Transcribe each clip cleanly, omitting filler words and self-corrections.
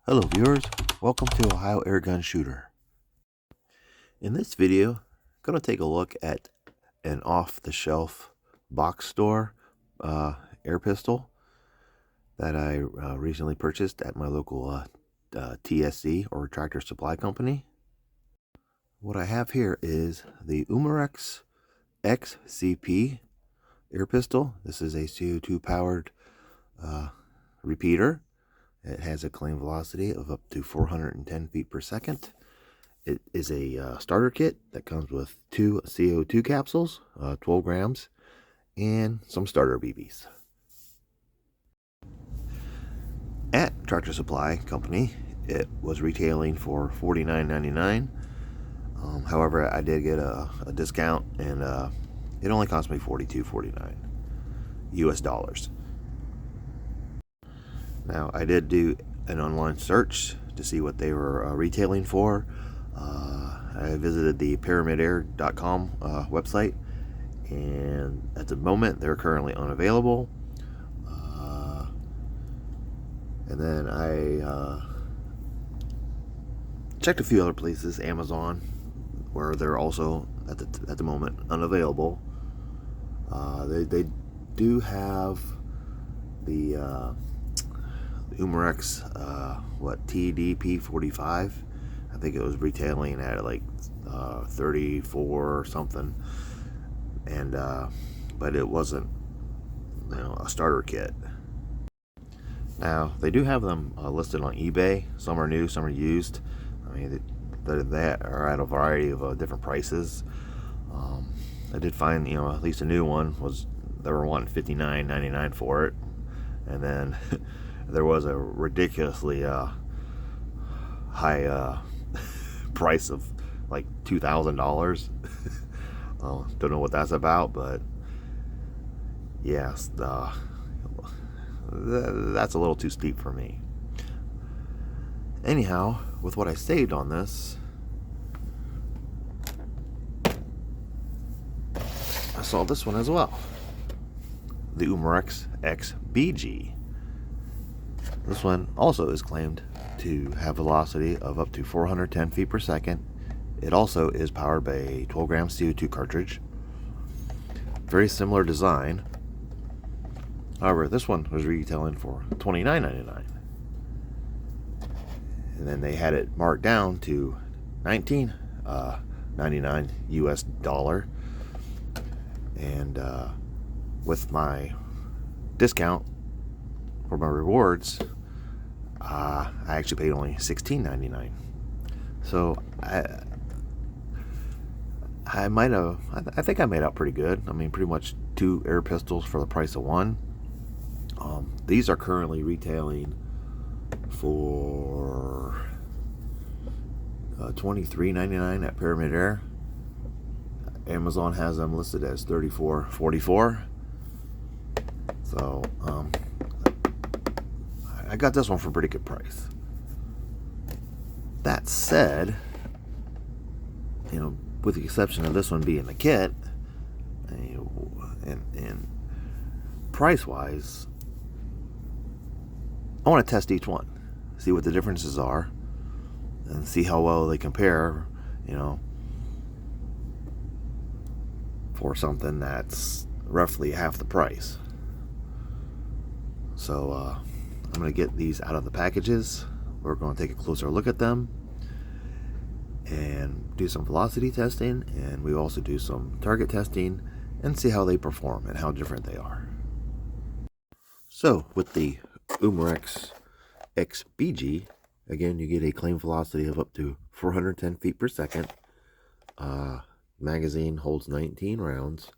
Hello viewers, welcome to Ohio Airgun Shooter. In this video, I'm going to take a look at an off-the-shelf box store air pistol that I recently purchased at my local TSC or Tractor Supply Company. What I have here is the Umarex XCP air pistol. This is a CO2 powered repeater. It has a claim velocity of up to 410 feet per second. It is a starter kit that comes with 2 CO2 capsules, 12 grams, and some starter BBs. At Tractor Supply Company, it was retailing for $49.99. However, I did get a discount, and it only cost me $42.49 US dollars. Now, I did do an online search to see what they were retailing for. I visited the pyramidair.com website, and at the moment they're currently unavailable. And then I checked a few other places, Amazon, where they're also at the moment unavailable. They do have the Umarex TDP 45. I think it was retailing at like 34 or something, and but it wasn't, a starter kit. Now they do have them listed on eBay. Some are new, some are used. I mean, they are at a variety of different prices. I did find, at least a new one they were wanting $59.99 for it, and then there was a ridiculously high price of like $2,000. Don't know what that's about, but yes, that's a little too steep for me. Anyhow, with what I saved on this, I saw this one as well, the Umarex XBG. This one also is claimed to have velocity of up to 410 feet per second. It also is powered by a 12 gram CO2 cartridge. Very similar design. However, this one was retailing for $29.99. And then they had it marked down to $19.99 US dollar. And with my discount for my rewards, I actually paid only $16.99. So I think I made out pretty good. I mean, pretty much 2 air pistols for the price of 1. These are currently retailing for $23.99 at Pyramid Air. Amazon has them listed as $34.44. So I got this one for a pretty good price. That said, with the exception of this one being the kit, and price-wise, I want to test each one, see what the differences are, and see how well they compare, for something that's roughly half the price. So I'm going to get these out of the packages. We're going to take a closer look at them and do some velocity testing, and we also do some target testing and see how they perform and how different they are. So with the Umarex XBG, again, you get a claim velocity of up to 410 feet per second. Magazine holds 19 rounds.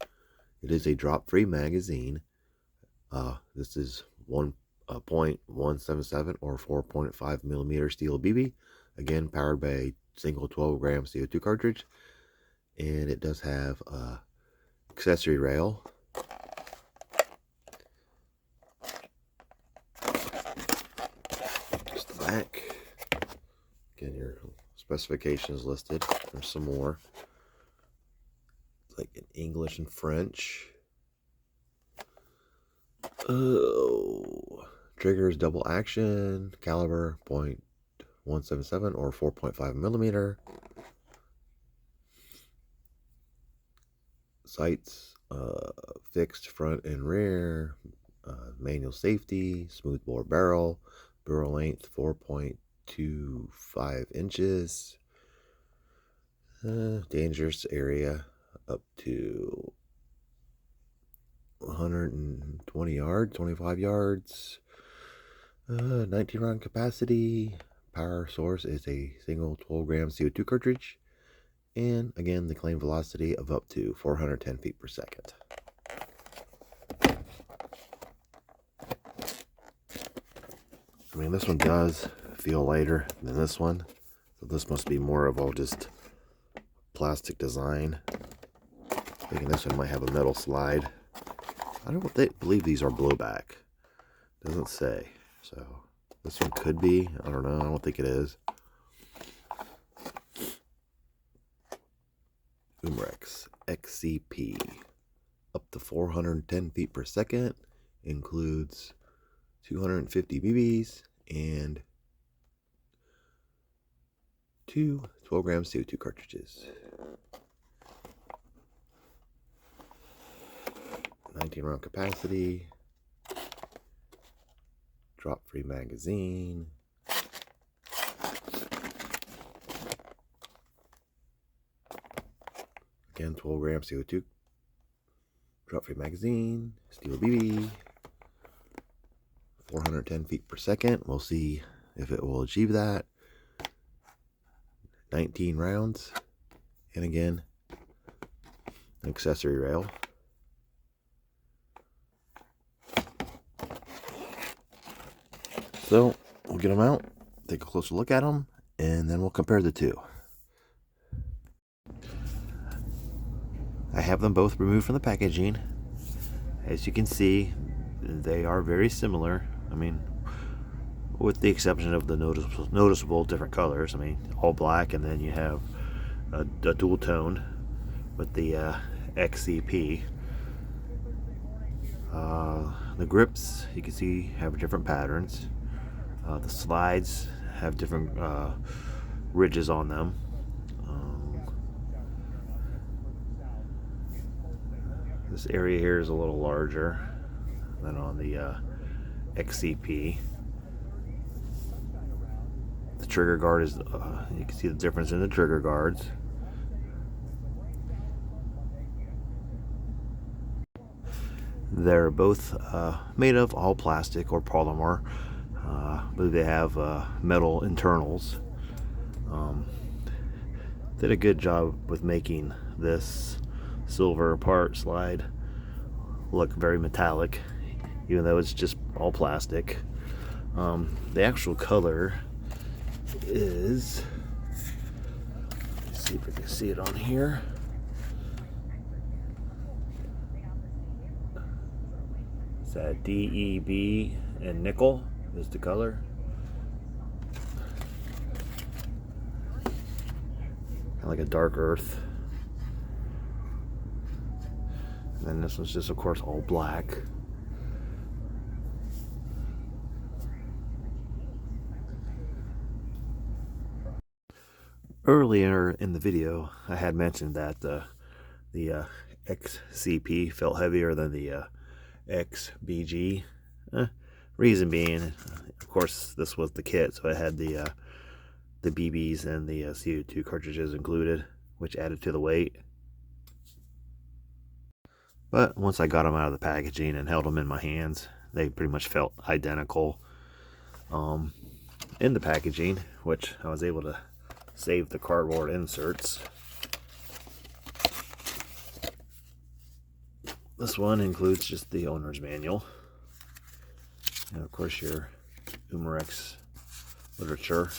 It is a drop-free magazine. This is 1.177 or 4.5 millimeter steel BB. Again, powered by a single 12 gram CO2 cartridge, and it does have a accessory rail. Just the back. Again, your specifications listed. There's some more, like in English and French. Oh, triggers double action, caliber 177 or 4.5 millimeter. Sights, fixed front and rear, manual safety, smooth bore barrel, barrel length 4.25 inches, dangerous area up to 120 yards, 25 yards, 19 round capacity. Power source is a single 12 gram CO2 cartridge, and again the claimed velocity of up to 410 feet per second. I mean, this one does feel lighter than this one, so this must be more of all just plastic design. Thinking this one might have a metal slide. I don't believe these are blowback. Doesn't say. So this one could be. I don't know. I don't think it is. Umarex XCP. Up to 410 feet per second. Includes 250 BBs and 2 12 gram CO2 cartridges. 19 round capacity, drop free magazine, again 12 gram CO2, drop free magazine, steel BB, 410 feet per second. We'll see if it will achieve that. 19 rounds, and again an accessory rail. So we'll get them out, take a closer look at them, and then we'll compare the two. I have them both removed from the packaging. As you can see, they are very similar. I mean, with the exception of the noticeable different colors. I mean, all black, and then you have a dual tone with the XCP. The grips, you can see, have different patterns. The slides have different ridges on them. This area here is a little larger than on the XCP. The trigger guard is, you can see the difference in the trigger guards. They're both made of all plastic or polymer. I believe they have metal internals. Did a good job with making this silver part slide look very metallic, even though it's just all plastic. The actual color is, let's see if we can see it on here. It's that DEB and nickel is the color. Kind of like a dark earth. And then this one's just, of course, all black. Earlier in the video, I had mentioned that the XCP felt heavier than the XBG. Reason being, of course, this was the kit, so it had the BBs and the CO2 cartridges included, which added to the weight. But once I got them out of the packaging and held them in my hands, they pretty much felt identical in the packaging, which I was able to save the cardboard inserts. This one includes just the owner's manual, and of course your Umarex literature,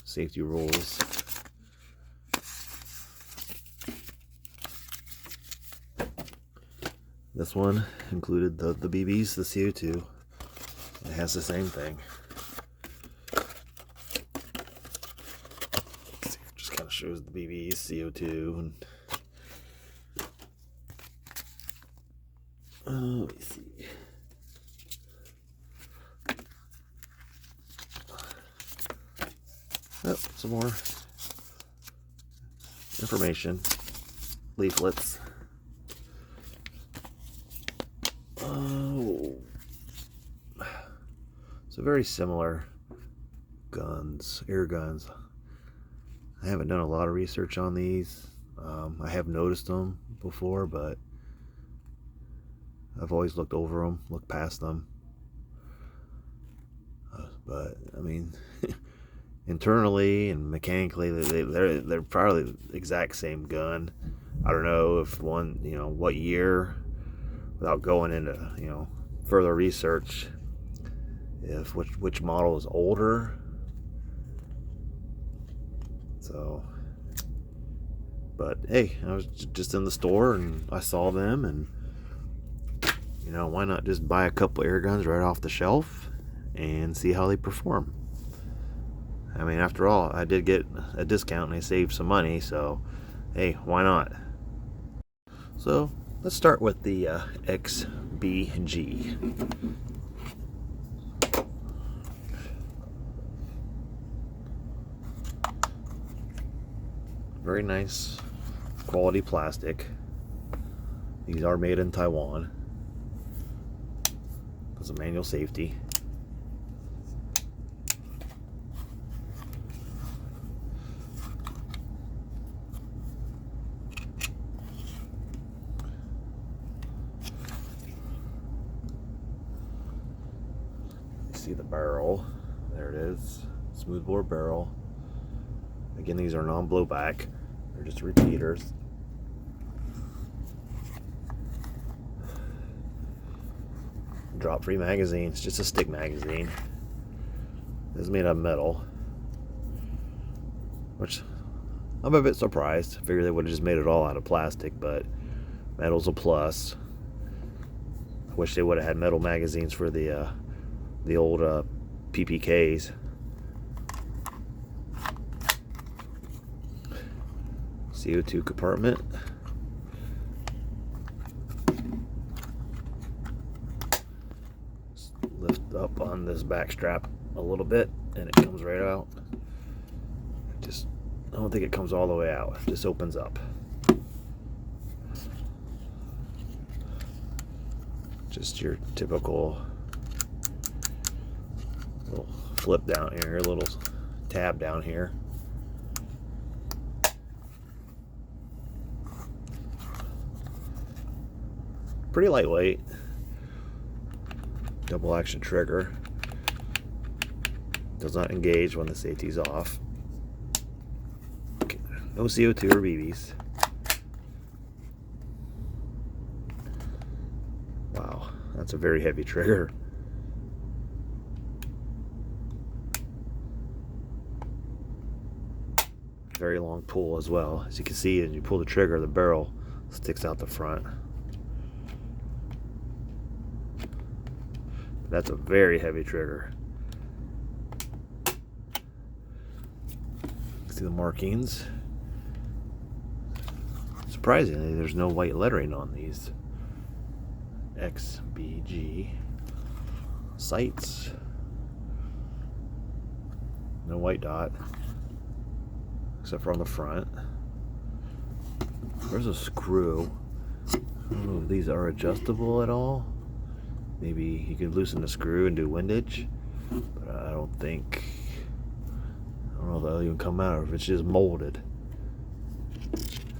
safety rules. This one included the BBs, the CO2. It has the same thing. Just kind of shows the BBs, CO2, and let me see. some more information, leaflets. Oh, so very similar guns, air guns. I haven't done a lot of research on these. I have noticed them before, but I've always looked over them, looked past them. But I mean, internally and mechanically, they're probably the exact same gun. I don't know if one, what year, without going into further research, if which model is older. So, but hey, I was just in the store and I saw them, and why not just buy a couple air guns right off the shelf and see how they perform. I mean, after all, I did get a discount and I saved some money, so hey, why not? So let's start with the XBG. Very nice quality plastic. These are made in Taiwan. There's a manual safety. You see the barrel. There it is. Smoothbore barrel. Again, these are non-blowback. They're just repeaters. Drop-free magazine. It's just a stick magazine. It's made of metal, which I'm a bit surprised. I figured they would have just made it all out of plastic, but metal's a plus. I wish they would have had metal magazines for the old PPKs. CO2 compartment. Just lift up on this back strap a little bit and it comes right out. I don't think it comes all the way out. It just opens up. Just your typical little flip down here, little tab down here. Pretty lightweight. Double action trigger. Does not engage when the safety's off. Okay. No CO2 or BBs. Wow, that's a very heavy trigger. Very long pull as well. As you can see, as you pull the trigger, the barrel sticks out the front. That's a very heavy trigger. See the markings. Surprisingly, there's no white lettering on these. XBG sights. No white dot, except for on the front. There's a screw. I don't know if these are adjustable at all. Maybe you could loosen the screw and do windage, but I don't know if they'll even come out or if it's just molded.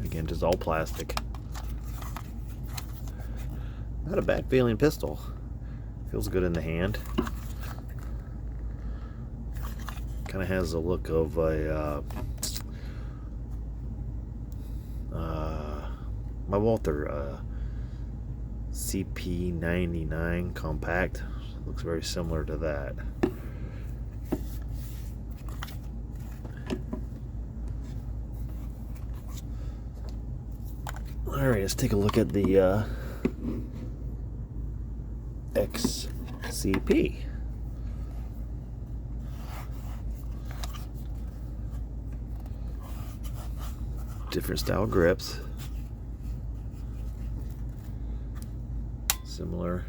Again, just all plastic. Not a bad feeling pistol. Feels good in the hand. Kind of has the look of a my Walther CP99 compact. Looks very similar to that. Alright, let's take a look at the XCP. Different style grips. Similar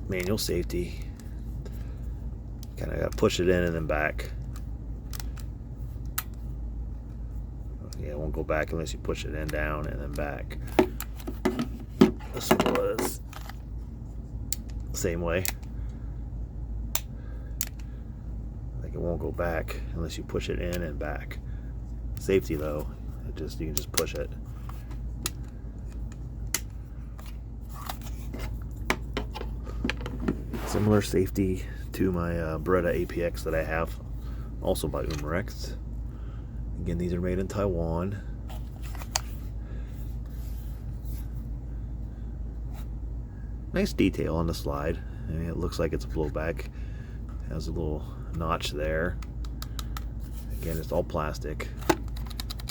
manual safety. Kind of got to push it in and then back. won't go back unless you push it in, down, and then back. This one was same way. Like, it won't go back unless you push it in and back. Safety though, you can just push it. Similar safety to my Beretta APX that I have, also by Umarex. Again, these are made in Taiwan. Nice detail on the slide. I mean, it looks like it's a blowback. Has a little notch there. Again, it's all plastic,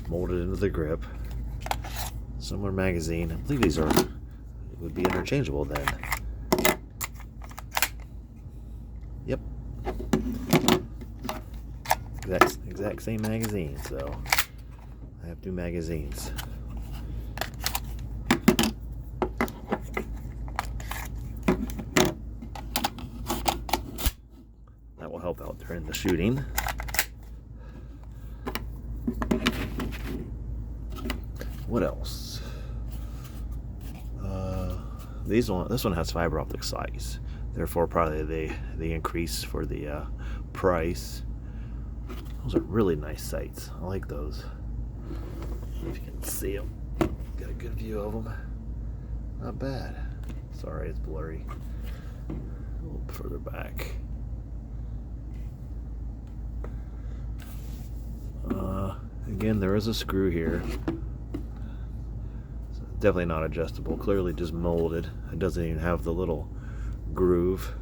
molded into the grip. Similar magazine. I believe these would be interchangeable then. Yep. Exact same magazine, so I have 2 magazines. That will help out during the shooting. What else? This one has fiber optic sights. Therefore, probably they increase for the price. Those are really nice sights. I like those. If you can see them, got a good view of them. Not bad. Sorry, it's blurry. A little further back. Again, there is a screw here. So definitely not adjustable. Clearly just molded. It doesn't even have the little groove.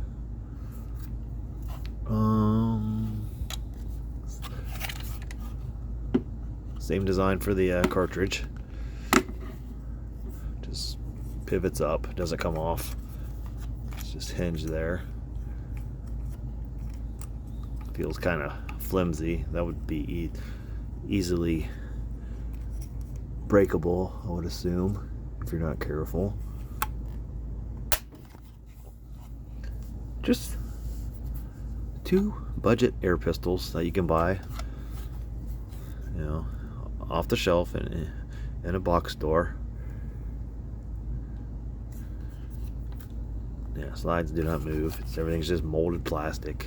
Same design for the cartridge. Just pivots up, doesn't come off. It's just hinged there. Feels kind of flimsy. That would be easily breakable, I would assume, if you're not careful. Just 2 budget air pistols that you can buy, you know, off the shelf in a box store. Yeah, slides do not move. Everything's just molded plastic.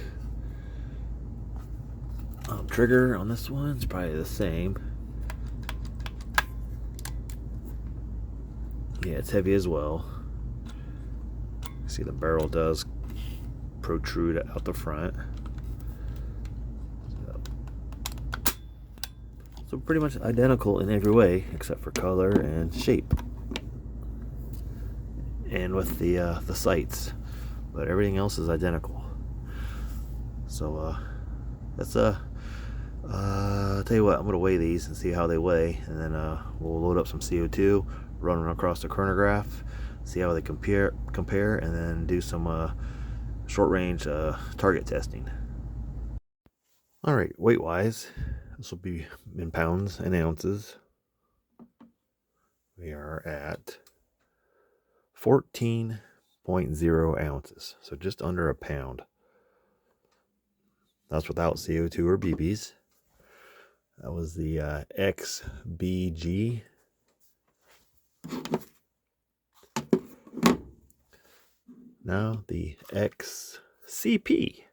Trigger on this one's probably the same. Yeah, it's heavy as well. See, the barrel does protrude out the front. So pretty much identical in every way except for color and shape, and with the sights, but everything else is identical. So that's I'll tell you what, I'm gonna weigh these and see how they weigh, and then we'll load up some CO2, run them across the chronograph, see how they compare, and then do some short range target testing. All right, weight wise, this will be in pounds and ounces. We are at 14.0 ounces, so just under a pound. That's without CO2 or BBs. That was the XBG. Now the XCP.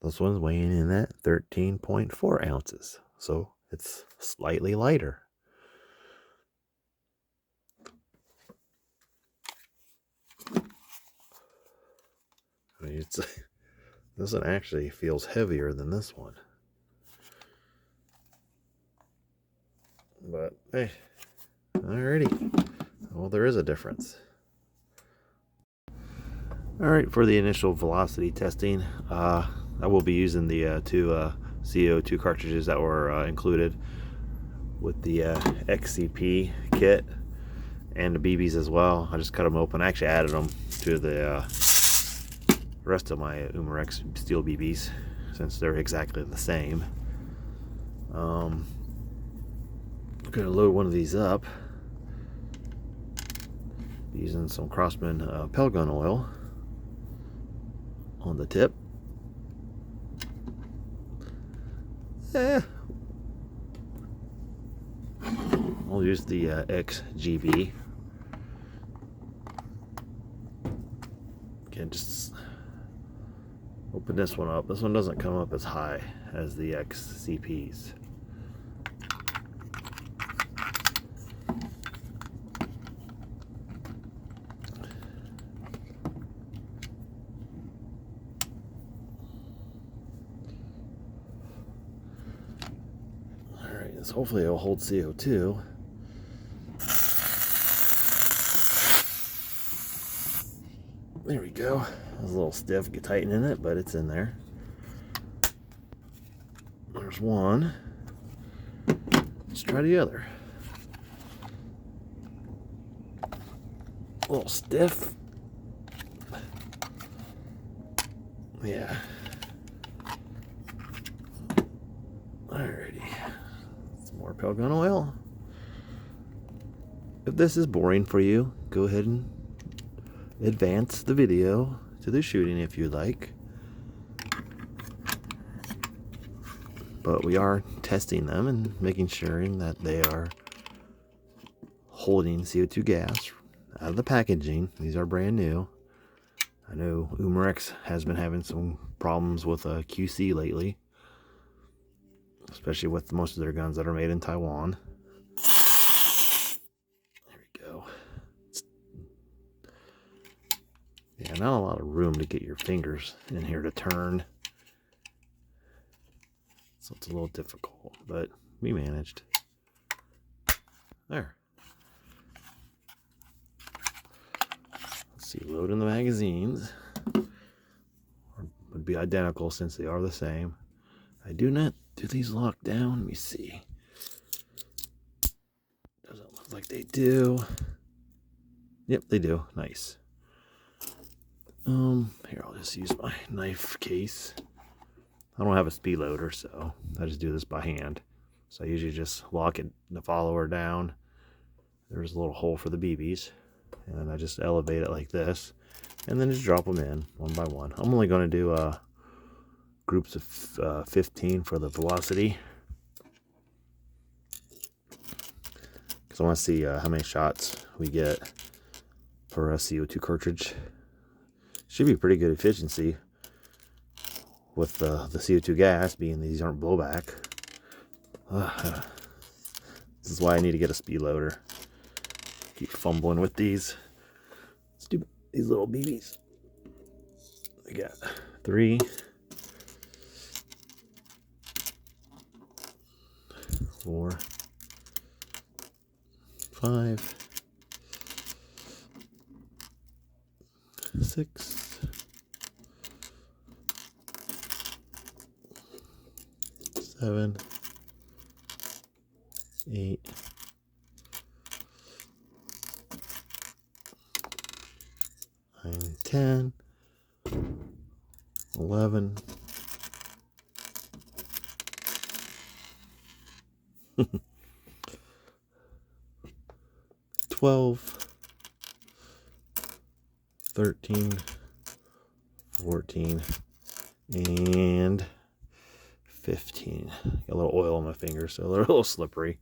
This one's weighing in at 13.4 ounces, so it's slightly lighter. I mean, this one actually feels heavier than this one. But hey, alrighty. Well, there is a difference. Alright, for the initial velocity testing, I will be using the 2 CO2 cartridges that were included with the XCP kit, and the BBs as well. I just cut them open. I actually added them to the rest of my Umarex steel BBs since they're exactly the same. I'm going to load one of these up using some Crossman Pelgon oil on the tip. I'll use the XGB. Okay, just open this one up. This one doesn't come up as high as the XCPs. Alright, so hopefully it'll hold CO2. There we go. It was a little stiff, get tightening it, but it's in there. There's one. Let's try the other. A little stiff. Yeah. Alrighty. Some more pale gun oil. If this is boring for you, go ahead and advance the video to the shooting if you'd like. But we are testing them and making sure that they are holding CO2 gas out of the packaging. These are brand new. I know Umarex has been having some problems with QC lately, especially with most of their guns that are made in Taiwan. There we go. Yeah, not a lot of room to get your fingers in here to turn. So it's a little difficult, but we managed. There. Let's see, loading the magazines. Would be identical since they are the same. I do not do these lock down. Let me see. Doesn't look like they do. Yep, they do. Nice. Here, I'll just use my knife case. I don't have a speed loader, so I just do this by hand. So I usually just lock the follower down. There's a little hole for the BBs, and I just elevate it like this, and then just drop them in one by one. I'm only going to do groups of 15 for the velocity, because I want to see how many shots we get per CO2 cartridge. Should be pretty good efficiency with the CO2 gas, being these aren't blowback. This is why I need to get a speed loader. Keep fumbling with these. Let's do these little BBs. We got 3, 4, 5, 6, 7, 8, 9, 10, 11, 12, 13, 14, and 15. Got a little oil on my fingers, so they're a little slippery.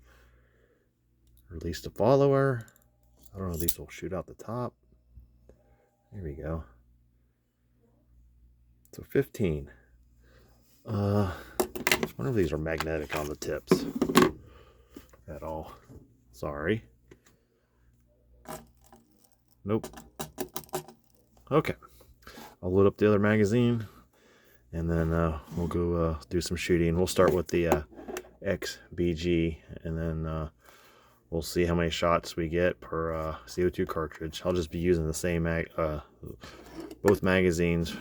Release the follower. I don't know if these will shoot out the top. There we go. So 15. I wonder if these are magnetic on the tips at all. Sorry. Nope. Okay. I'll load up the other magazine, and then we'll go do some shooting. We'll start with the XBG, and then we'll see how many shots we get per CO2 cartridge. I'll just be using the same both magazines,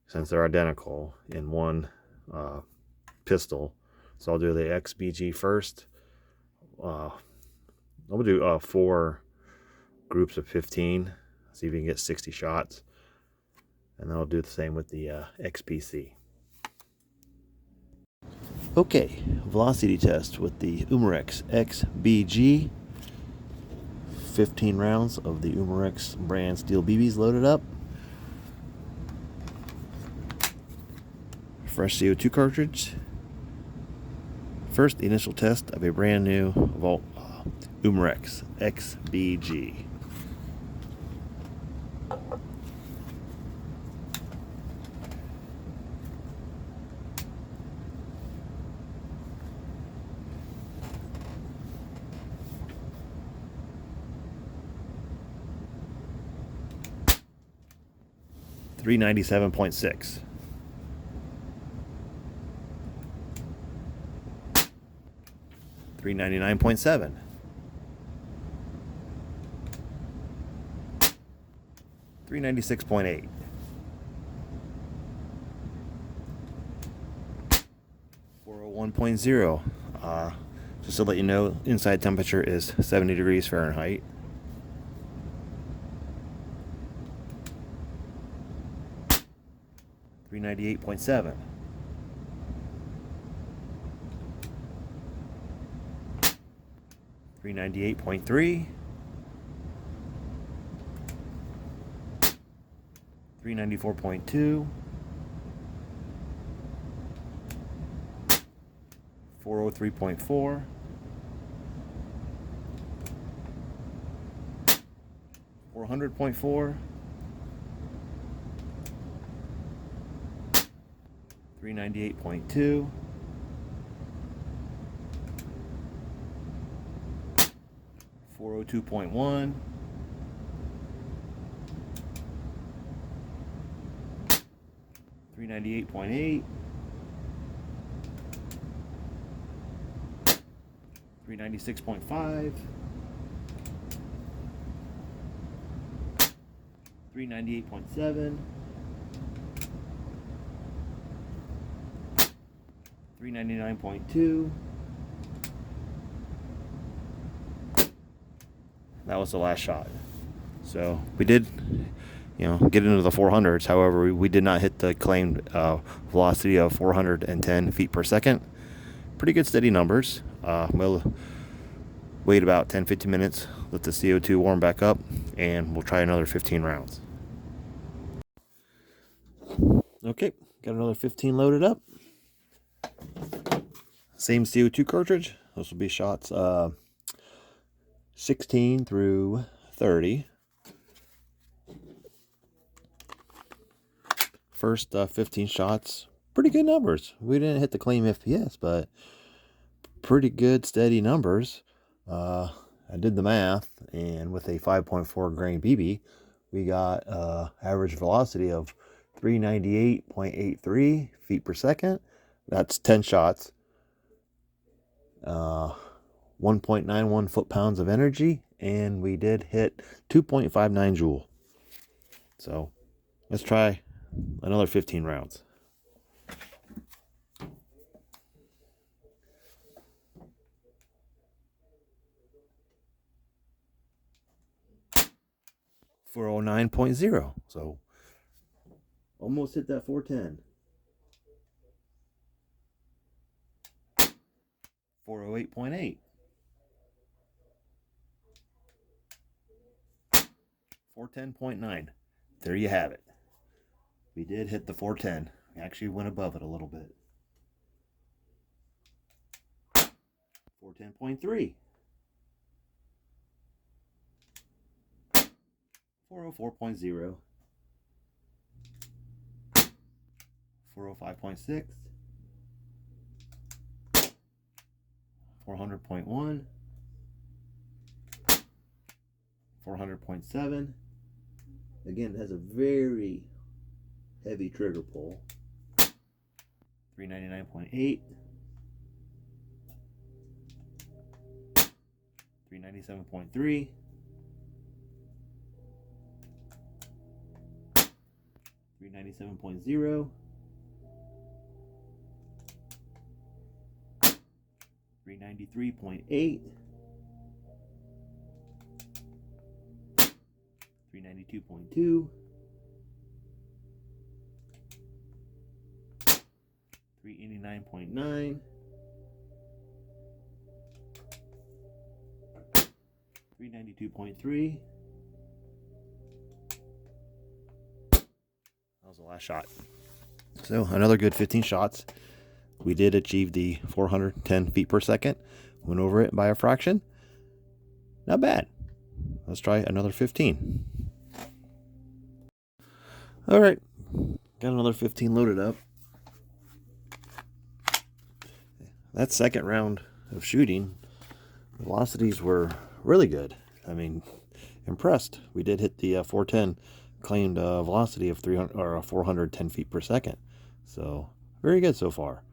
since they're identical, in one pistol. So I'll do the XBG first. I'll do 4 groups of 15, see if we can get 60 shots, and then I'll do the same with the XPC. Okay, velocity test with the Umarex XBG. 15 rounds of the Umarex brand steel BBs loaded up. Fresh CO2 cartridge. First initial test of a brand new Umarex XBG. $397.6. $399.7. $396.8. $401.0. Just to let you know, inside temperature is 70 degrees Fahrenheit. $398.7. $398.3. $394.2. $403.4. $400.4. $398.2. $402.1. $398.8. $396.5. $398.7. $399.2. That was the last shot. So we did, get into the 400s. However, we did not hit the claimed velocity of 410 feet per second. Pretty good steady numbers. We'll wait about 10-15 minutes, let the CO2 warm back up, and we'll try another 15 rounds. Okay, got another 15 loaded up. Same CO2 cartridge. This will be shots 16 through 30. First 15 shots, pretty good numbers. We didn't hit the claim FPS, but pretty good steady numbers. I did the math, and with a 5.4 grain BB, we got average velocity of 398.83 feet per second. That's 10 shots. 1.91 foot-pounds of energy, and we did hit 2.59 joule. So let's try another 15 rounds. $409.0. So almost hit that 410. 408.8. 410.9. There you have it. We did hit the 410. We actually went above it a little bit. 410.3. 404.0. 405.6. 400.1. 400.7. Again, it has a very heavy trigger pull. 399.8. 397.3. 397.0. 393.8. 392.2. 389.9. 392.3. That was the last shot. So another good 15 shots. we did achieve the 410 feet per second. Went over it by a fraction. Not bad. Let's try another 15. All right, got another 15 loaded up. That second round of shooting, velocities were really good. I mean, impressed. We did hit the 410 claimed velocity of 300 or 410 feet per second. So very good so far.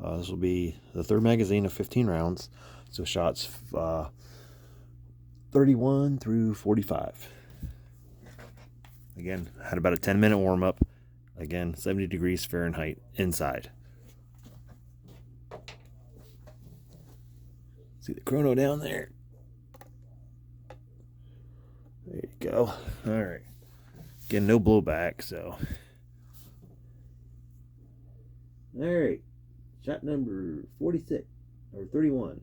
This will be the third magazine of 15 rounds. So shots 31 through 45. Again, had about a 10-minute warm up. Again, 70 degrees Fahrenheit inside. See the chrono down there. There you go. All right. Again, no blowback, so. All right. Shot number 46 or 31.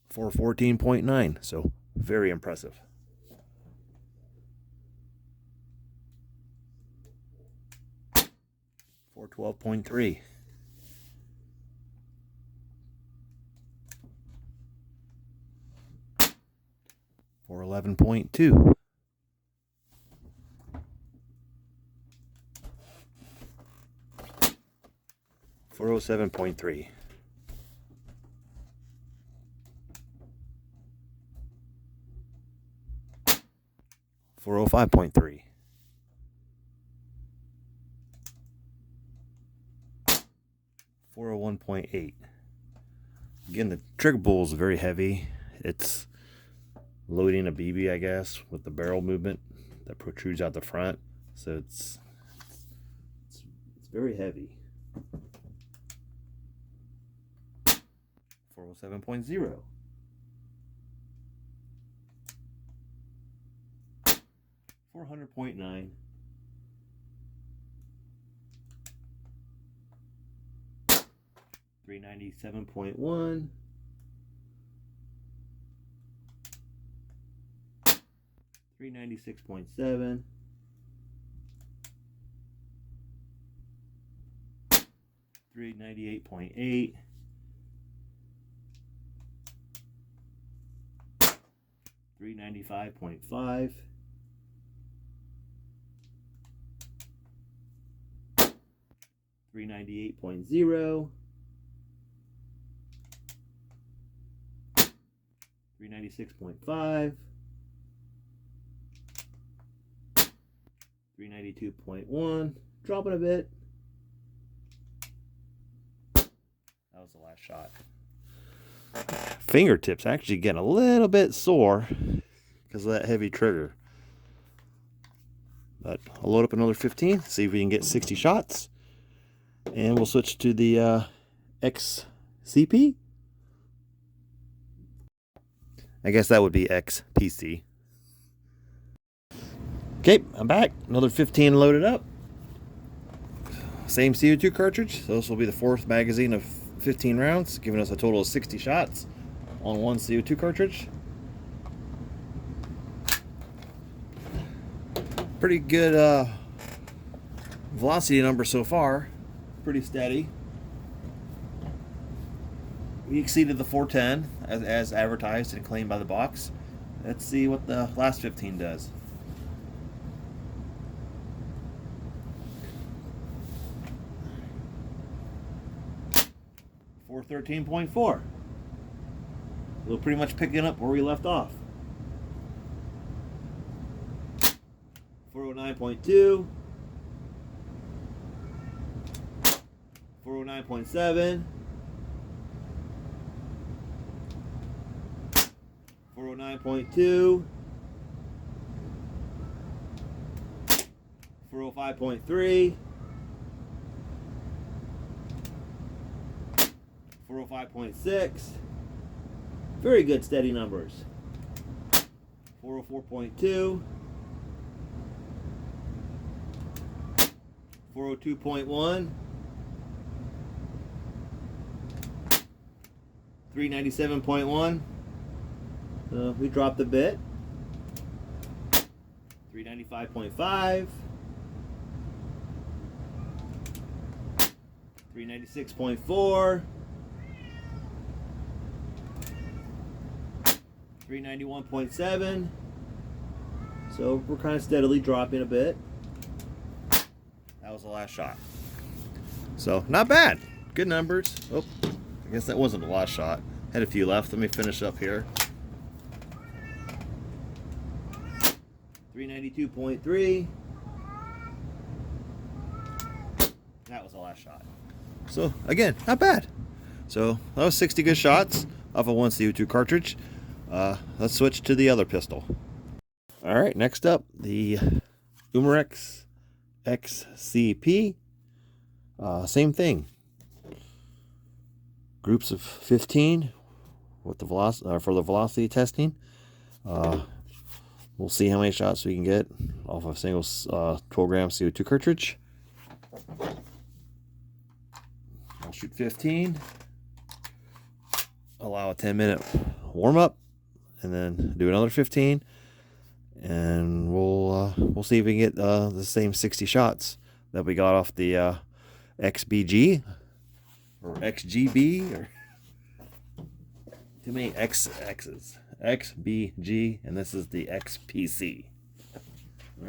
For 14.9, so very impressive. For 12.3. For 11.2. For 07.3. For 05.3. For 1.8. Again, the trigger pull is very heavy. It's loading a BB, I guess, with the barrel movement that protrudes out the front. So it's very heavy. 407.0. 400.9. 397.1. 396.7. 398.8. 395.5. 398.0. 396.5. 392.1. Dropping a bit. That was the last shot. Fingertips actually getting a little bit sore because of that heavy trigger. But I'll load up another 15, see if we can get 60 shots. And we'll switch to the XCP. I guess that would be XPC. Okay, I'm back. Another 15 loaded up. Same CO2 cartridge. So this will be the fourth magazine of 15 rounds, giving us a total of 60 shots on one CO2 cartridge. Pretty good velocity number so far. Pretty steady. We exceeded the 410 as advertised and claimed by the box. Let's see what the last 15 does. For 13.4. We're pretty much picking up where we left off. 409.2. 409.7. 409.2. 405.3. 405.6. Very good steady numbers. 404.2. 402.1. 397.1. We dropped a bit. 395.5. 396.4, 391.7. So we're kind of steadily dropping a bit. That was the last shot. So not bad. Good numbers. Oh, I guess that wasn't the last shot. Had a few left. Let me finish up here. 392.3. That was the last shot. So again, not bad. So that was 60 good shots off of one CO2 cartridge. Let's switch to the other pistol. All right, next up, the Umarex XCP. Same thing. Groups of 15 with the velocity for the velocity testing. We'll see how many shots we can get off of a single 12-gram CO2 cartridge. I'll shoot 15. Allow a 10-minute warm-up, and then do another 15. And we'll see if we can get the same 60 shots that we got off the XBG or XGB, or too many X's. XBG, and this is the XPC. All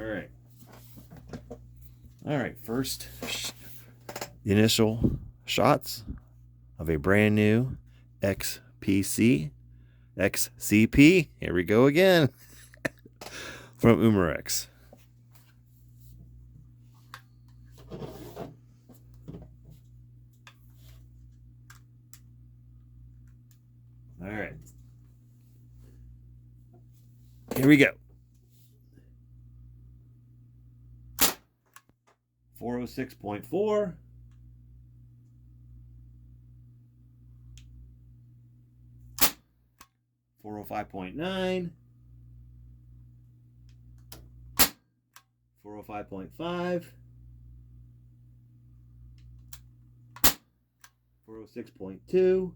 right. First, the initial shots of a brand new XPC XCP. Here we go again. From Umarex. All right. Here we go. 406.4. 405.9. 405.5. 406.2.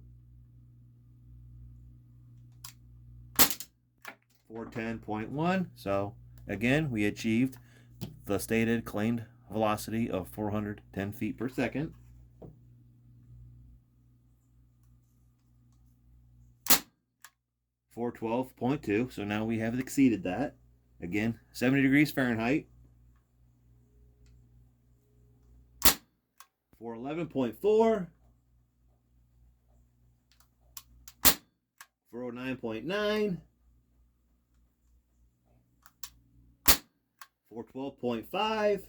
410.1. So again, we achieved the stated claimed velocity of 410 feet per second. 412.2. So now we have exceeded that. Again, 70 degrees Fahrenheit. 411.4. 409.9. 412.5.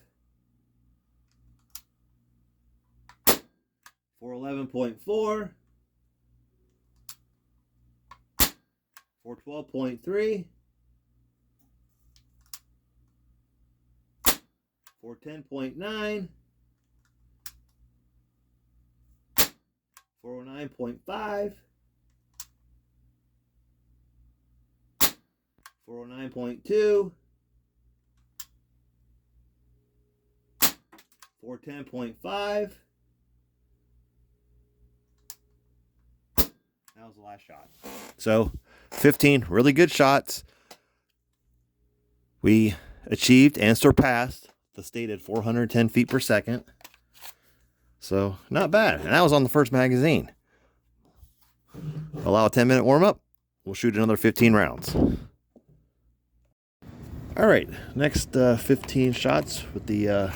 411.4. 412.3. 410.9. 409.5. 409.2. 410.5. That was the last shot. So 15 really good shots. We achieved and surpassed the stated 410 feet per second. So not bad. And that was on the first magazine. Allow a 10-minute warm-up. We'll shoot another 15 rounds. All right, next 15 shots with the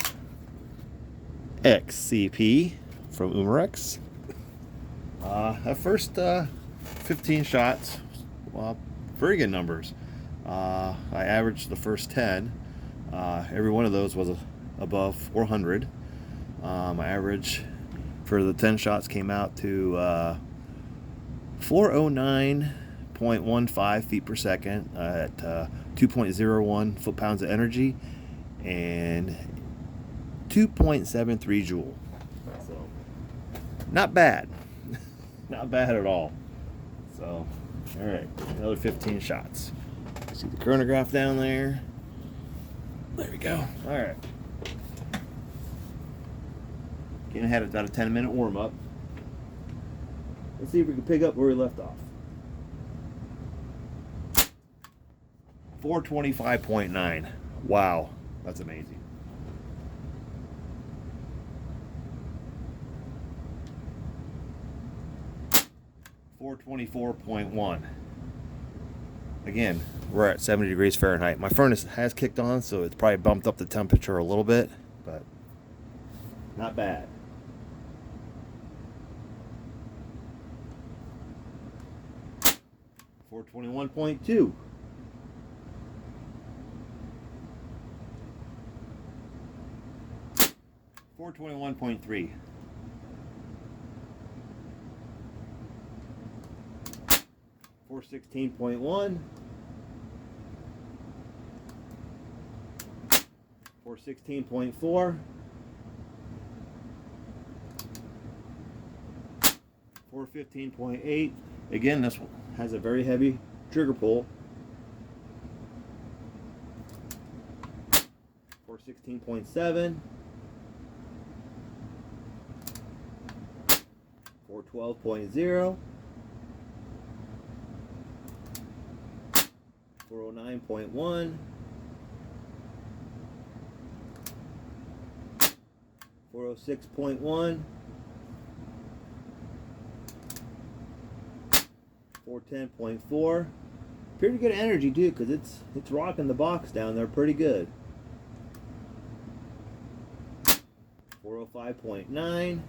XCP from Umarex. At first 15 shots, well, very good numbers. I averaged the first 10. Every one of those was above 400. My average for the 10 shots came out to 409.15 feet per second at 2.01 foot-pounds of energy and 2.73 joule. So not bad. Not bad at all. So, all right, another 15 shots. See the chronograph down there? There we go. All right. Getting ahead of about a 10-minute warm-up. Let's see if we can pick up where we left off. 425.9. Wow, that's amazing. 424.1. Again, we're at 70 degrees Fahrenheit. My furnace has kicked on, so it's probably bumped up the temperature a little bit, but not bad. $421.2. $421.3. $416.1. $416.4. $415.8. Again, this one has a very heavy trigger pull. $416.7. $412.0. $409.1. $406.1. $410.4. Pretty good energy too, because it's rocking the box down there pretty good. $405.9.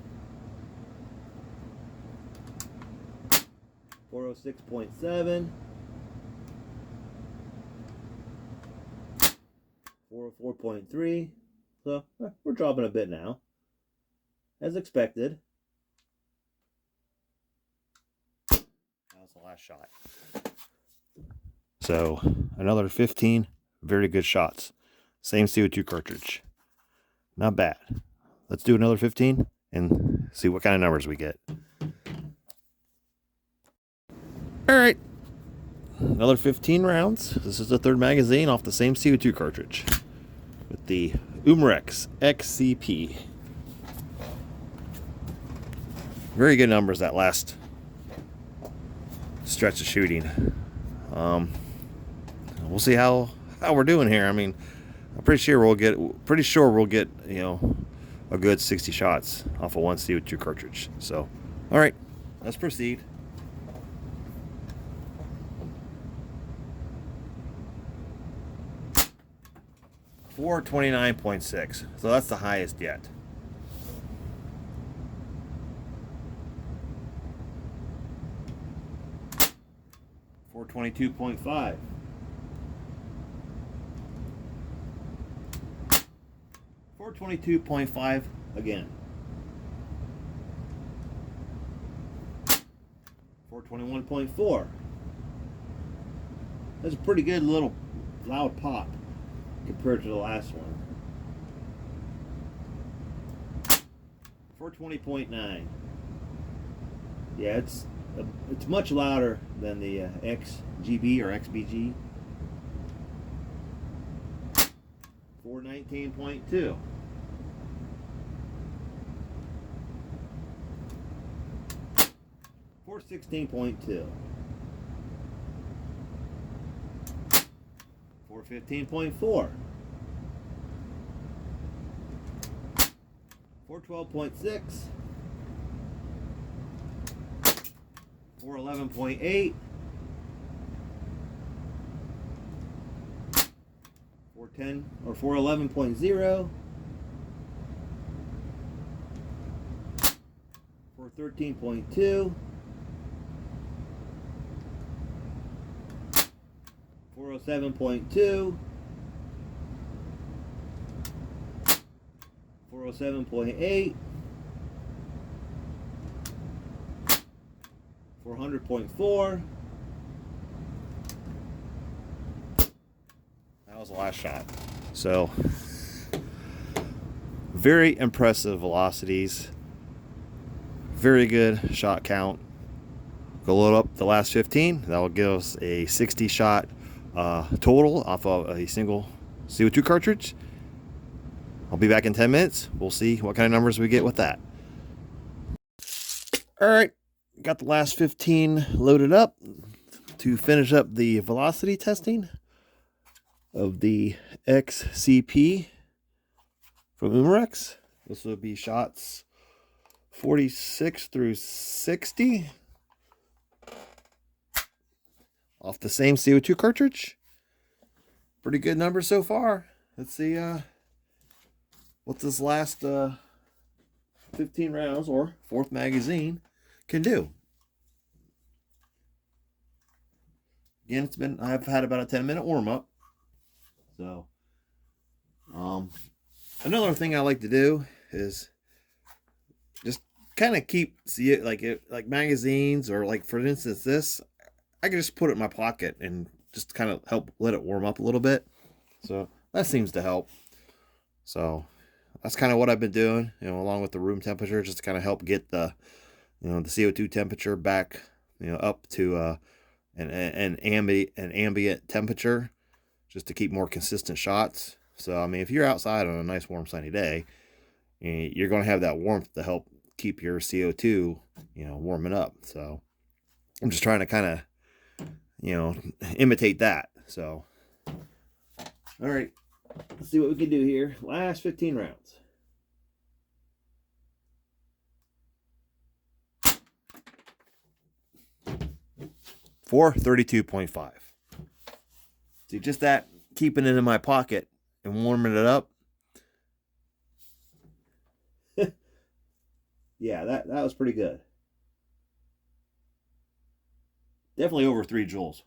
$406.7. $404.3. So we're dropping a bit now, as expected. That was the last shot. So another 15 very good shots. Same CO2 cartridge. Not bad. Let's do another 15 and see what kind of numbers we get. All right. Another 15 rounds. This is the third magazine off the same CO2 cartridge with the Umarex XCP. Very good numbers that last stretch of shooting. We'll see how we're doing here. I mean, I'm pretty sure we'll get a good 60 shots off of one CO2 cartridge. So, all right, let's proceed. $429.6. So that's the highest yet. $422.5. $422.5 again. $421.4. That's a pretty good little loud pop compared to the last one. $420.9. Yeah, it's much louder than the XGB or XBG. $419.2. $416.2. $415.4. $412.6. $411.8. $410 or $411.0. $413.2. $407.2. $407.8. $400.4. That was the last shot. So, very impressive velocities. Very good shot count. Go load up the last 15. That will give us a 60 shot total off of a single CO2 cartridge. I'll be back in 10 minutes. We'll see what kind of numbers we get with that. All right, got the last 15 loaded up to finish up the velocity testing of the XCP from Umarex. This will be shots 46 through 60. off the same CO2 cartridge. Pretty good numbers so far. Let's see what this last 15 rounds or fourth magazine can do. Again, I've had about a 10-minute warm up. So, another thing I like to do is just kind of keep like magazines, or like for instance this, I can just put it in my pocket and just kind of help let it warm up a little bit. So that seems to help. So that's kind of what I've been doing, along with the room temperature, just to kind of help get the the CO2 temperature back, up to an ambient temperature, just to keep more consistent shots. So I mean, if you're outside on a nice warm sunny day, you're going to have that warmth to help keep your CO2 warming up. So I'm just trying to kind of imitate that. So all right, let's see what we can do here. Last 15 rounds. For 32.5. See, just that, keeping it in my pocket and warming it up. Yeah, that was pretty good. Definitely over 3 joules.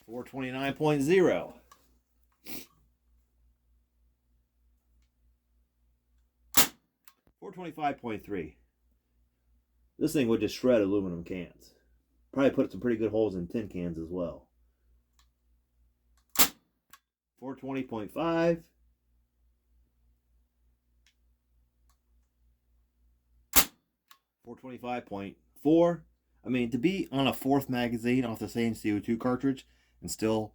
429.0. 425.3. This thing would just shred aluminum cans. Probably put some pretty good holes in tin cans as well. 420.5. 425.4. I mean, to be on a fourth magazine off the same CO2 cartridge and still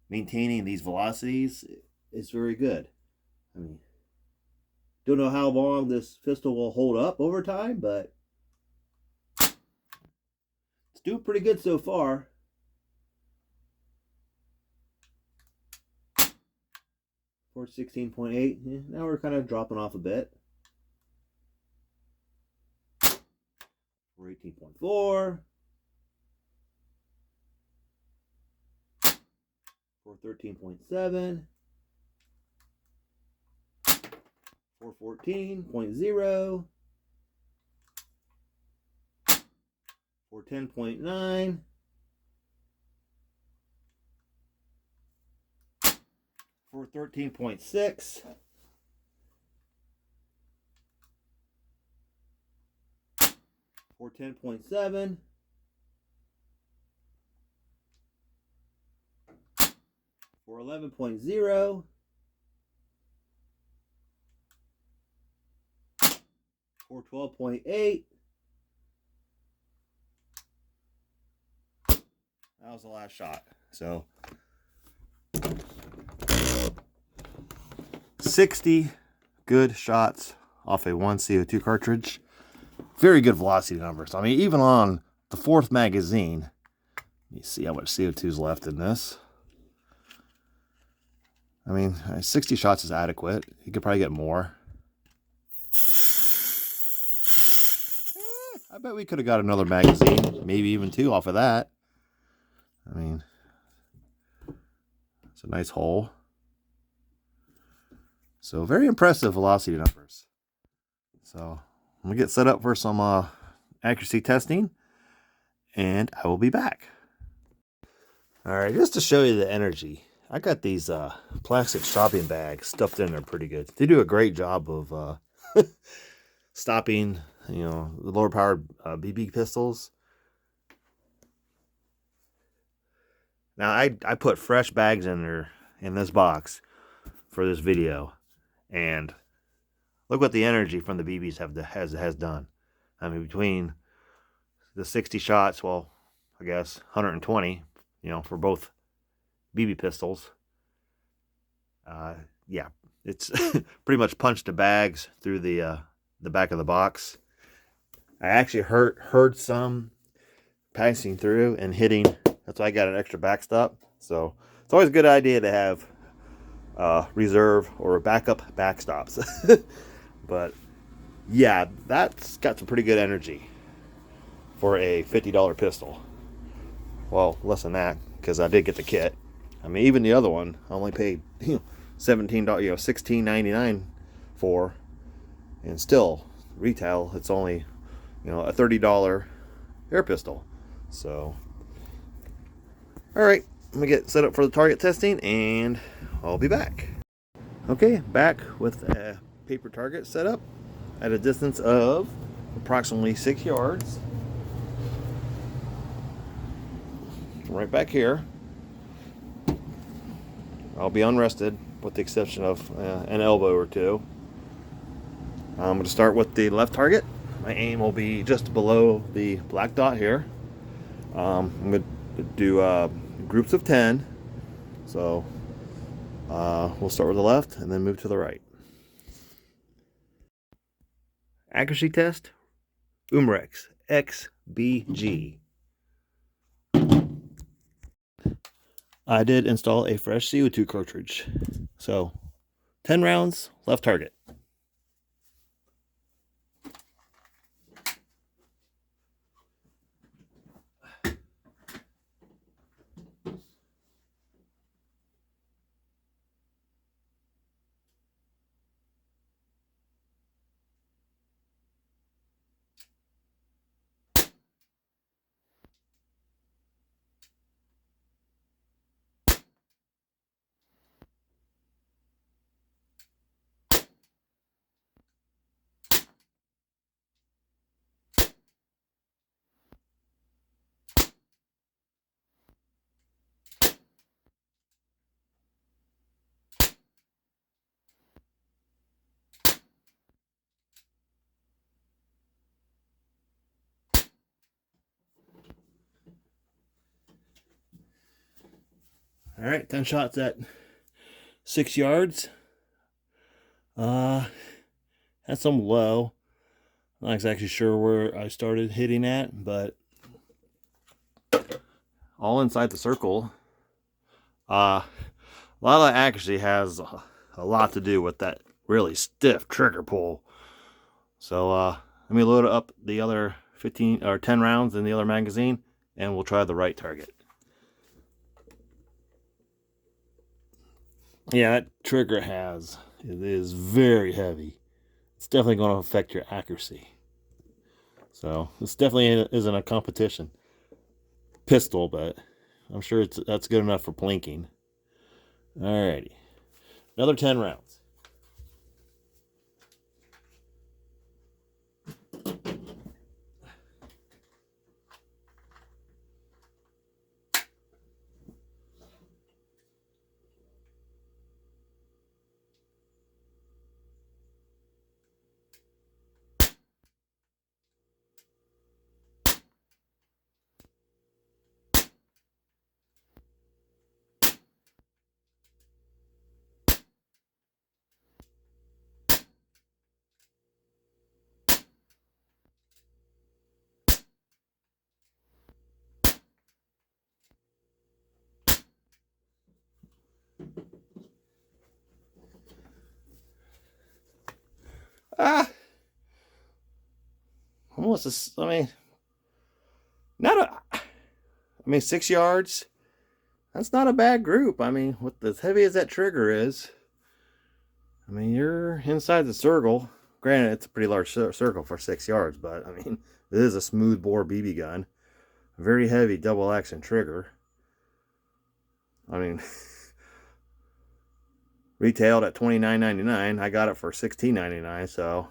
maintaining these velocities is very good. I mean, don't know how long this pistol will hold up over time, but it's doing pretty good so far. For 16.8. Yeah, now we're kind of dropping off a bit. For 18.4. For 13.7. For 14.0. For 10.9. For 13.6. For 10.7. For 11.0. For 12.8. That was the last shot. So 60 good shots off a 1 CO2 cartridge. Very good velocity numbers. I mean, even on the fourth magazine, let me see how much CO2 is left in this. I mean, 60 shots is adequate. You could probably get more. I bet we could have got another magazine, maybe even 2 off of that. I mean, it's a nice hole. So very impressive velocity numbers. So I'm gonna get set up for some accuracy testing, and I will be back. All right, just to show you the energy, I got these plastic shopping bags stuffed in there pretty good. They do a great job of stopping, the lower powered BB pistols. Now I put fresh bags in there in this box for this video, and look what the energy from the BBs has done. I mean, between the 60 shots, well, I guess 120, for both BB pistols. Yeah, it's pretty much punched the bags through the back of the box. I actually heard some passing through and hitting. That's why I got an extra backstop. So it's always a good idea to have reserve or backup backstops. But yeah, that's got some pretty good energy. for a $50 pistol. Well, less than that, because I did get the kit. I mean, even the other one, I only paid $17, $16.99 for, and still retail it's only a $30 air pistol. So, all right, I'm gonna get set up for the target testing, and I'll be back. Okay, back with a paper target set up at a distance of approximately 6 yards. Right back here. I'll be unrested with the exception of an elbow or two. I'm going to start with the left target. My aim will be just below the black dot here. I'm going to do groups of 10. So we'll start with the left and then move to the right. Accuracy test, Umarex XBG. I did install a fresh CO2 cartridge. So 10 rounds, left target. All right, 10 shots at 6 yards. That's some low. Not exactly sure where I started hitting at, but all inside the circle. A lot of accuracy has a lot to do with that really stiff trigger pull. So let me load up the other 15 or 10 rounds in the other magazine, and we'll try the right target. Yeah, that trigger it is very heavy. It's definitely going to affect your accuracy. So this definitely isn't a competition pistol, but I'm sure that's good enough for plinking. Alrighty, another 10 rounds. Ah, almost. I mean, not a. I mean, 6 yards. That's not a bad group. I mean, with as heavy as that trigger is, I mean, you're inside the circle. Granted, it's a pretty large circle for 6 yards, but I mean, it is a smooth bore BB gun. A very heavy double action trigger. I mean, retailed at $29.99. I got it for $16.99, so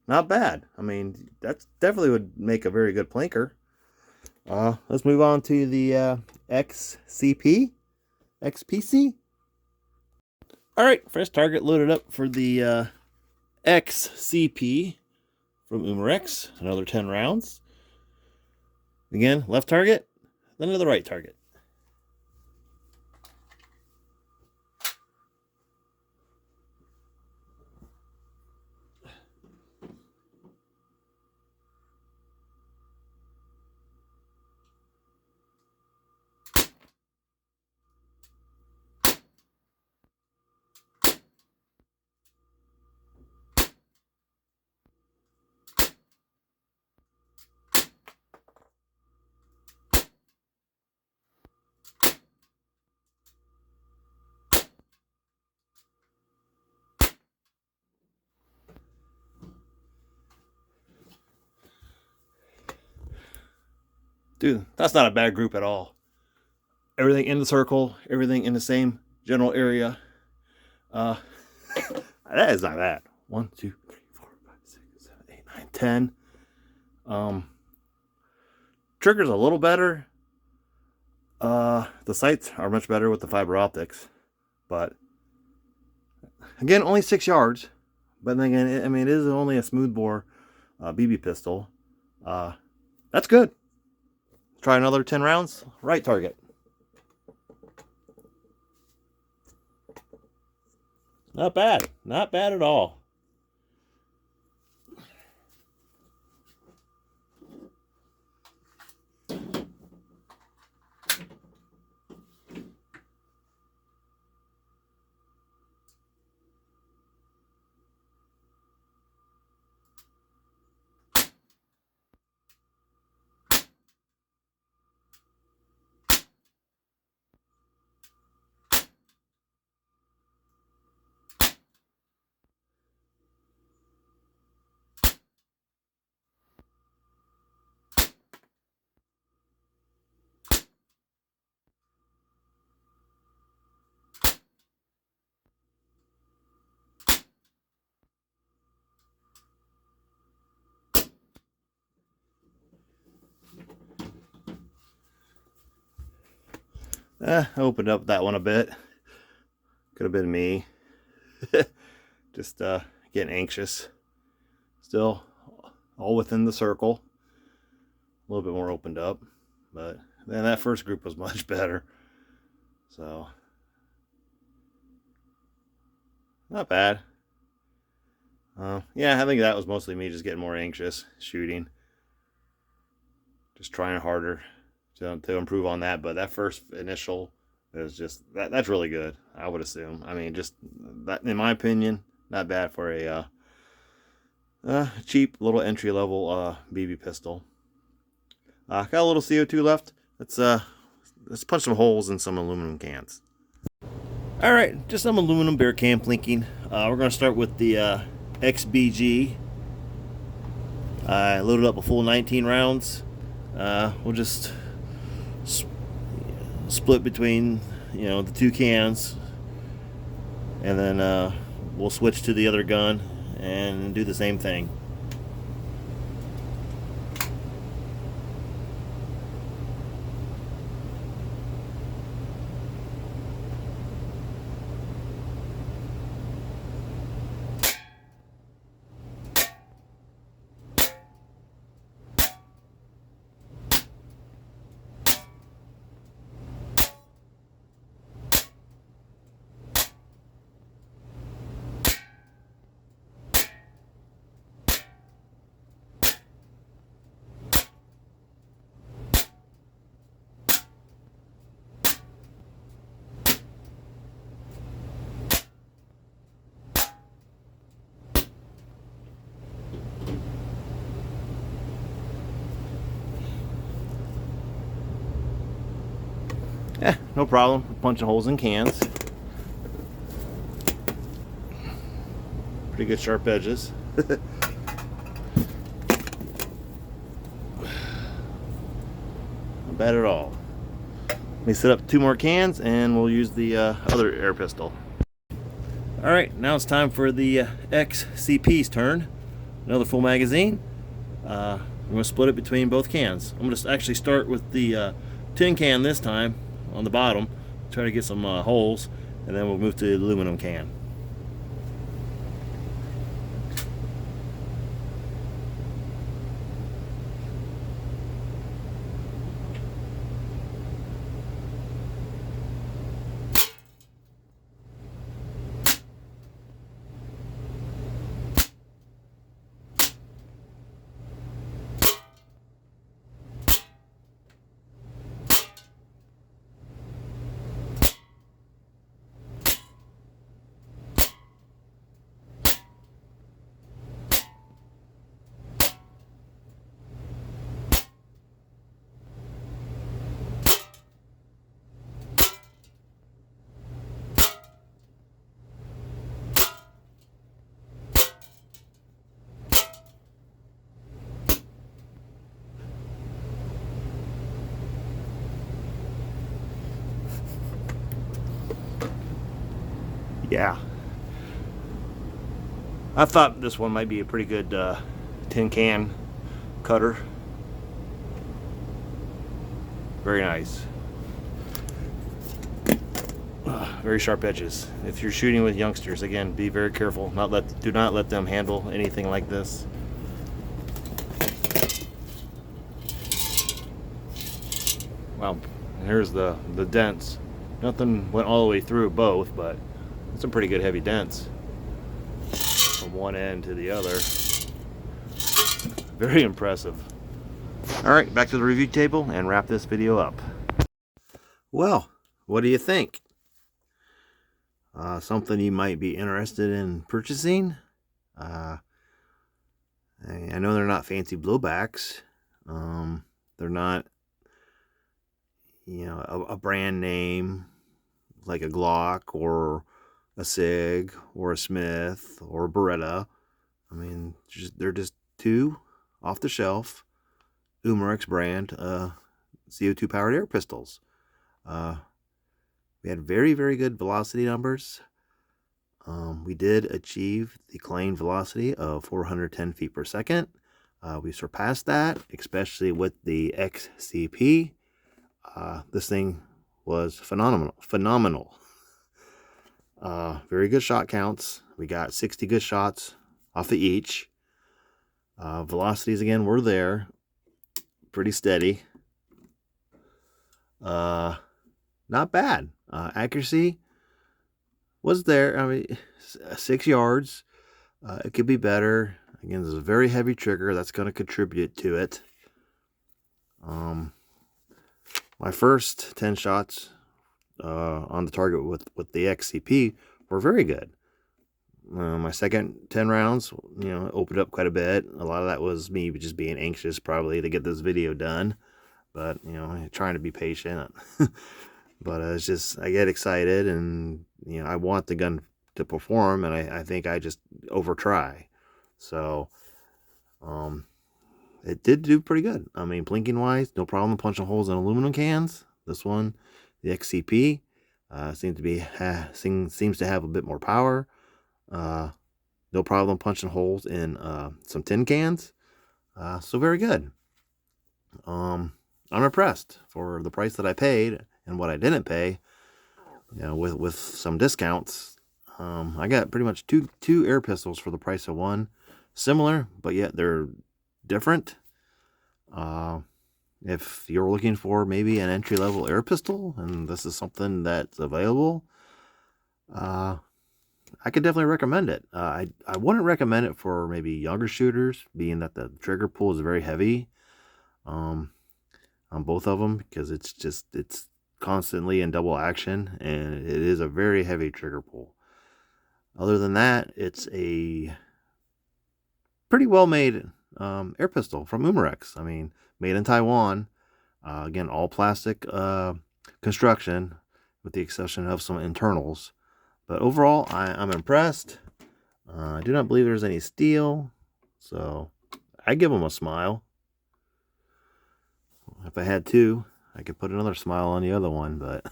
not bad. I mean, that definitely would make a very good plinker. Let's move on to the XCP, XPC. All right, first target loaded up for the XCP from Umarex. Another 10 rounds. Again, left target, then to the right target. Dude, that's not a bad group at all. Everything in the circle, everything in the same general area. That is not bad. 1, 2, 3, 4, 5, 6, 7, 8, 9, 10. Trigger's a little better. The sights are much better with the fiber optics, but again, only 6 yards. But then again, I mean, it is only a smoothbore BB pistol. That's good. Try another 10 rounds. Right target. Not bad. Not bad at all. I opened up that one a bit. Could have been me. Just getting anxious. Still all within the circle. A little bit more opened up. But then that first group was much better. So, not bad. Yeah, I think that was mostly me just getting more anxious, shooting. Just trying harder to improve on that. But that first initial is just, that's really good, I would assume. I mean, just that, in my opinion, not bad for a cheap little entry level BB pistol. Got a little CO2 left. Let's punch some holes in some aluminum cans. All right, just some aluminum bear can plinking. We're going to start with the XBG. I loaded up a full 19 rounds. We'll just split between, the 2 cans, and then we'll switch to the other gun and do the same thing. Yeah, no problem. Punching holes in cans. Pretty good sharp edges. Not bad at all. Let me set up 2 more cans and we'll use the other air pistol. Alright, now it's time for the XCP's turn. Another full magazine. I'm going to split it between both cans. I'm going to actually start with the tin can this time on the bottom, try to get some holes, and then we'll move to the aluminum can. Yeah. I thought this one might be a pretty good tin can cutter. Very nice. Very sharp edges. If you're shooting with youngsters, again, be very careful. Do not let them handle anything like this. Wow, here's the dents. Nothing went all the way through both, but some pretty good heavy dents from one end to the other. Very impressive. All right, back to the review table and wrap this video up. Well, what do you think? Something you might be interested in purchasing? I know they're not fancy blowbacks. They're not, you know, a brand name like a Glock or a Sig or a Smith or a Beretta. I mean, they're just two off the shelf Umarex brand CO2 powered air pistols. We had very, very good velocity numbers. We did achieve the claimed velocity of 410 feet per second. We surpassed that, especially with the XCP. This thing was phenomenal. Very good shot counts. We got 60 good shots off of each. Velocities again were there, pretty steady. Not bad. Accuracy was there. I mean, 6 yards. It could be better. Again, this is a very heavy trigger. That's going to contribute to it. My first 10 shots on the target with the XCP were very good. My second 10 rounds, you know, opened up quite a bit. A lot of that was me just being anxious probably to get this video done. But, you know, trying to be patient. But it's just, I get excited and, you know, I want the gun to perform, and I think I just over try. So, it did do pretty good. I mean, blinking wise, no problem punching holes in aluminum cans. This one, the XCP, seems to have a bit more power. No problem punching holes in some tin cans. So very good. I'm impressed for the price that I paid and what I didn't pay. You know, with some discounts, I got pretty much two air pistols for the price of one. Similar, but yet they're different. If you're looking for maybe an entry-level air pistol and this is something that's available, I could definitely recommend it. I wouldn't recommend it for maybe younger shooters, being that the trigger pull is very heavy on both of them, because it's constantly in double action and it is a very heavy trigger pull. Other than that, it's a pretty well made air pistol from Umarex. I mean, made in Taiwan. Again, all plastic construction with the exception of some internals. But overall, I'm impressed. I do not believe there's any steel, so I give them a smile. If I had to, I could put another smile on the other one, but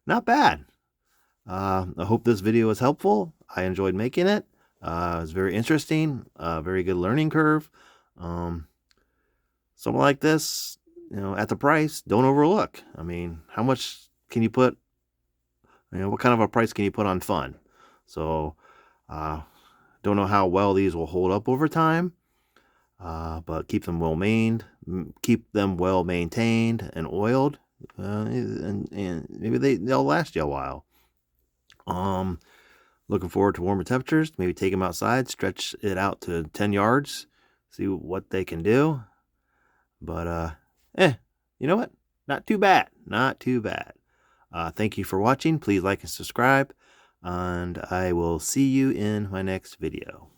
not bad. I hope this video was helpful. I enjoyed making it. It was very interesting. Very good learning curve. Something like this, you know, at the price, don't overlook. I mean, how much can you put? You know, what kind of a price can you put on fun? So, don't know how well these will hold up over time, but keep them well maintained, and oiled, and maybe they'll last you a while. Looking forward to warmer temperatures. Maybe take them outside, stretch it out to 10 yards, see what they can do. But you know what? Not too bad. Not too bad. Thank you for watching. Please like and subscribe, and I will see you in my next video.